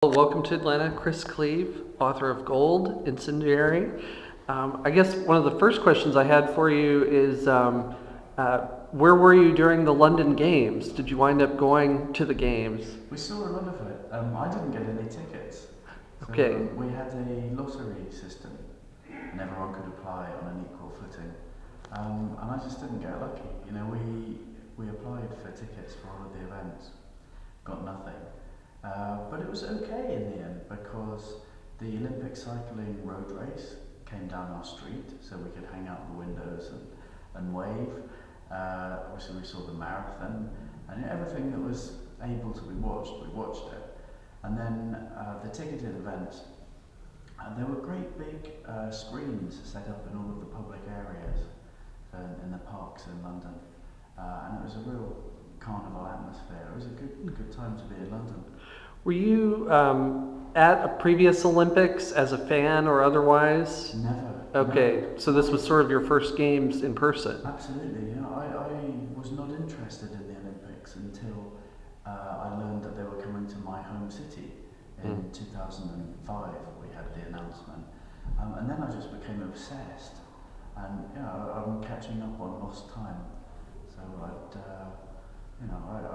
Well, welcome to Atlanta, Chris Cleave, author of Gold, Incendiary. I guess one of the first questions I had for you is where were you during the London Games? Did you wind up going to the games? We saw a lot of it. I didn't get any tickets. So Okay. we had a lottery system and everyone could apply on an equal footing. And I just didn't get lucky. You know, we applied for tickets for all of the events, got nothing. But it was okay in the end because the Olympic cycling road race came down our street so we could hang out the windows and wave. Obviously we saw the marathon and everything that was able to be watched, we watched it. And then the ticketed events, there were great big screens set up in all of the public areas in the parks in London. And it was a real carnival atmosphere. It was a good time to be in London. Were you at a previous Olympics as a fan or otherwise? Never. Okay, No. so this was sort of your first games in person. Absolutely. You know, I was not interested in the Olympics until I learned that they were coming to my home city in 2005. We had the announcement, and then I just became obsessed. And you know, I'm catching up on lost time. So I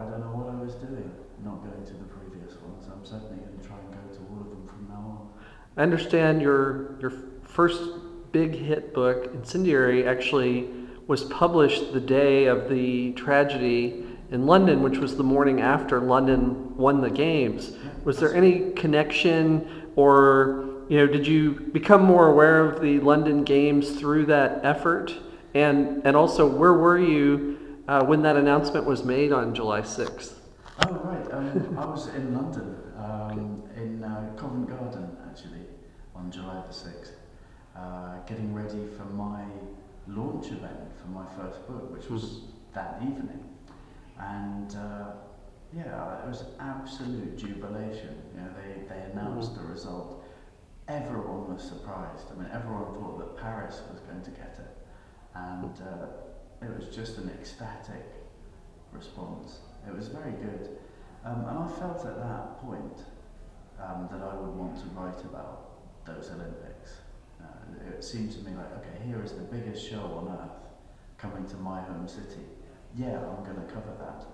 don't know what I was doing, not going to the previous ones. I'm certainly going to try and go to all of them from now on. I understand your first big hit book, Incendiary, actually was published the day of the tragedy in London, which was the morning after London won the games. Yeah, Was there any connection, or did you become more aware of the London Games through that effort? And also, where were you when that announcement was made on July 6th? Oh right, I was in London, in Covent Garden actually, on July the 6th, getting ready for my launch event for my first book, which was that evening. And it was absolute jubilation. You know, they announced the result. Everyone was surprised. I mean, everyone thought that Paris was going to get it. And it was just an ecstatic response. It was very good. And I felt at that point that I would want to write about those Olympics. It seemed to me like, okay, here is the biggest show on earth coming to my home city. Yeah, I'm going to cover that.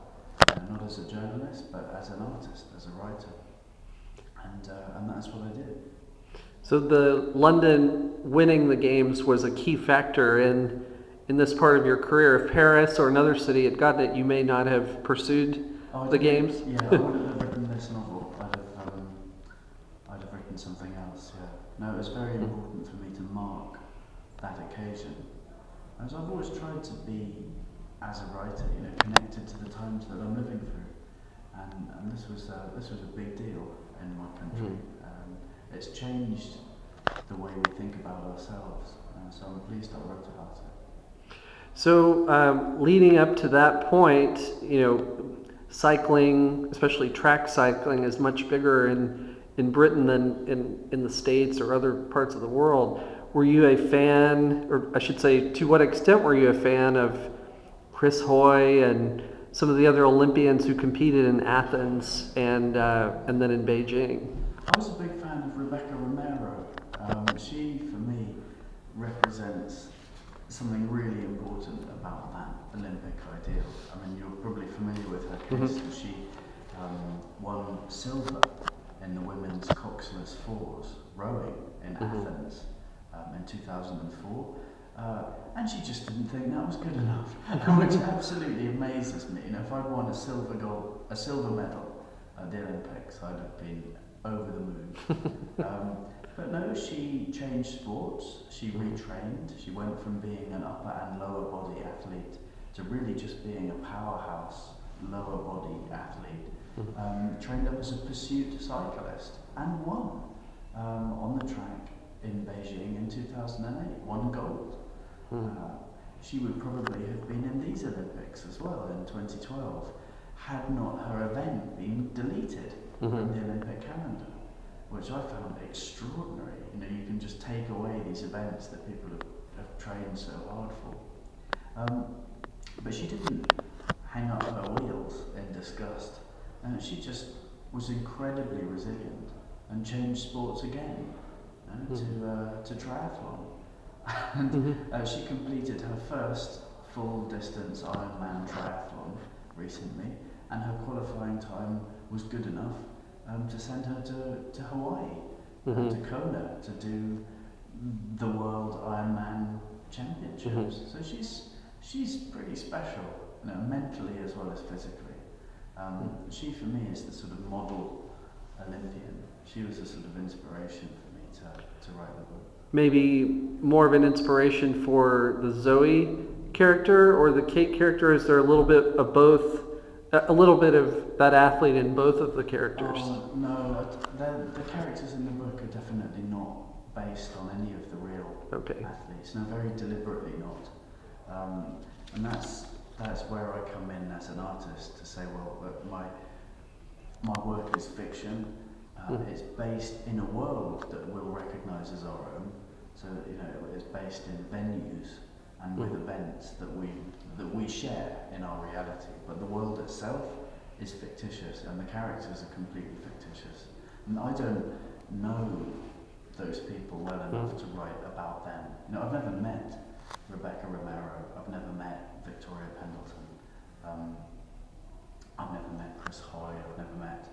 Not as a journalist, but as an artist, as a writer. And that's what I did. So the London winning the games was a key factor in this part of your career. If Paris or another city had gotten it, you may not have pursued the games. Yeah, I wouldn't have written this novel. I'd have written something else. Yeah. No, it was very important for me to mark that occasion, as I've always tried to be as a writer, connected to the times that I'm living through, and this was a big deal in my country. It's changed the way we think about ourselves, so I'm pleased I wrote about it. So leading up to that point, cycling, especially track cycling, is much bigger in Britain than in the States or other parts of the world. Were you a fan, or I should say, to what extent were you a fan of Chris Hoy and some of the other Olympians who competed in Athens and then in Beijing? I was a big fan of Rebecca Romero. She, for me, represents something really important about that Olympic ideal. I mean, you're probably familiar with her case. She won silver in the women's coxless fours rowing in Athens in 2004. And she just didn't think that was good enough, which absolutely amazes me. If I'd won a silver medal at the Olympics, I'd have been over the moon. But no, she changed sports, she retrained, she went from being an upper and lower body athlete to really just being a powerhouse lower body athlete. Trained up as a pursuit cyclist and won on the track in Beijing in 2008, won gold. She would probably have been in these Olympics as well in 2012 had not her event been deleted from the Olympic calendar, which I found extraordinary. You can just take away these events that people have trained so hard for. But she didn't hang up her wheels in disgust. She just was incredibly resilient. and changed sports again, to triathlon. And she completed her first full distance Ironman triathlon recently, and her qualifying time was good enough to send her to Hawaii, to Kona, to do the World Ironman Championships. So she's pretty special, mentally as well as physically. She for me is the sort of model Olympian. She was a sort of inspiration for me to write the book. Maybe more of an inspiration for the Zoe character or the Kate character? Is there a little bit of both, a little bit of that athlete in both of the characters? No, the characters in the book are definitely not based on any of the real athletes. No, very deliberately not. And that's where I come in as an artist to say, well, look, my work is fiction. It's based in a world that we'll recognise as our own. So it's based in venues and with events that we share in our reality. But the world itself is fictitious, and the characters are completely fictitious. And I don't know those people well enough to write about them. I've never met Rebecca Romero. I've never met Victoria Pendleton. I've never met Chris Hoy. I've never met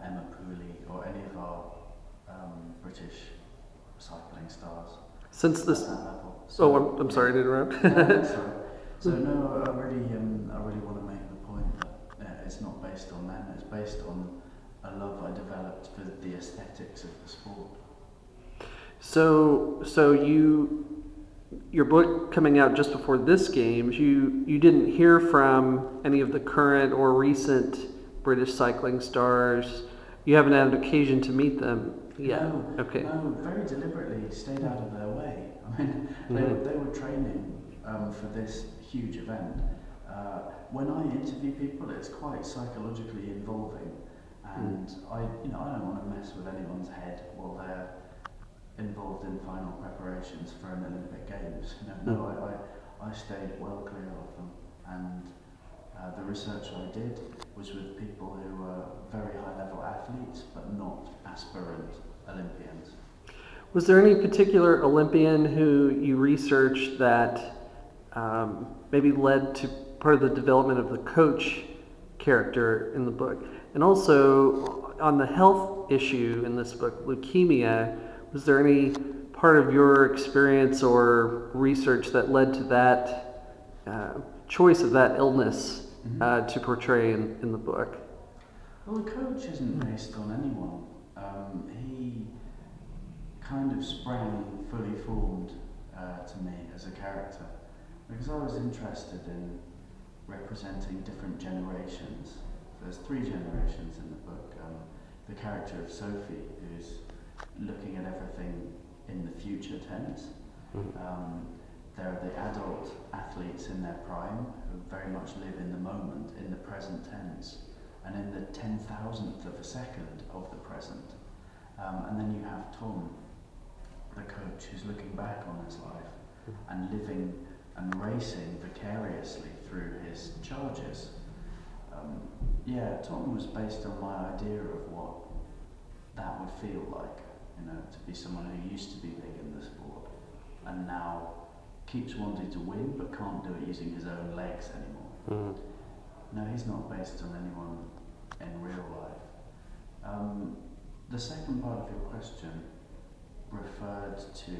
Emma Pooley or any of our British cycling stars. Since this, I'm sorry to interrupt. Sorry. So no, I really want to make the point that it's not based on them. It's based on a love I developed for the aesthetics of the sport. So your book coming out just before this Games, you didn't hear from any of the current or recent British cycling stars. You haven't had an occasion to meet them yet. No, very deliberately stayed out of their way. I mean, they were training for this huge event. When I interview people, it's quite psychologically involving, and I don't want to mess with anyone's head while they're involved in final preparations for an Olympic Games. I stayed well clear of them, and the research I did was with people who were very high-level athletes, but not aspirant Olympians. Was there any particular Olympian who you researched that maybe led to part of the development of the coach character in the book? And also, on the health issue in this book, leukemia, was there any part of your experience or research that led to that choice of that illness to portray in the book? Well, the coach isn't based on anyone. He kind of sprang fully formed to me as a character, because I was interested in representing different generations. There's 3 generations in the book. The character of Sophie, who's looking at everything in the future tense. There are the adult athletes in their prime who very much live in the moment, in the present tense, and in the 10,000th of a second of the present. And then you have Tom, the coach, who's looking back on his life and living and racing vicariously through his charges. Tom was based on my idea of what that would feel like, to be someone who used to be big in the sport and now keeps wanting to win but can't do it using his own legs anymore. No, he's not based on anyone in real life. The second part of your question referred to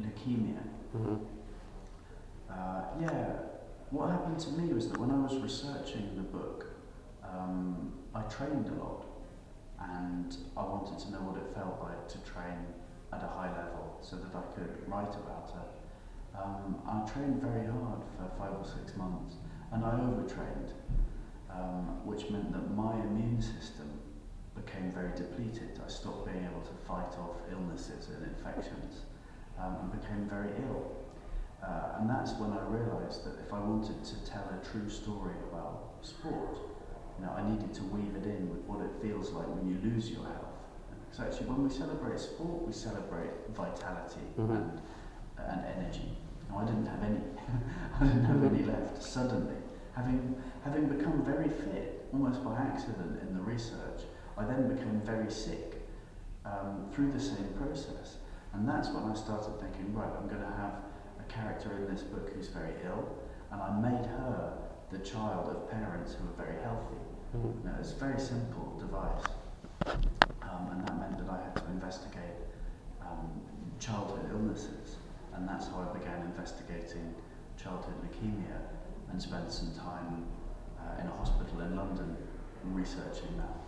leukemia. What happened to me was that when I was researching the book, I trained a lot, and I wanted to know what it felt like to train at a high level so that I could write about it. I trained very hard for 5 or 6 months, and I overtrained, which meant that my immune system became very depleted. I stopped being able to fight off illnesses and infections, and became very ill. And that's when I realised that if I wanted to tell a true story about sport, I needed to weave it in with what it feels like when you lose your health. So actually, when we celebrate sport, we celebrate vitality and energy. I didn't have any. I didn't have any left. Suddenly, having become very fit, almost by accident in the research, I then became very sick through the same process. And that's when I started thinking, right, I'm going to have a character in this book who's very ill, and I made her the child of parents who are very healthy. Now, it's a very simple device, and that meant that I had to investigate childhood illnesses, and that's how I began investigating childhood leukemia and spent some time in a hospital in London researching that.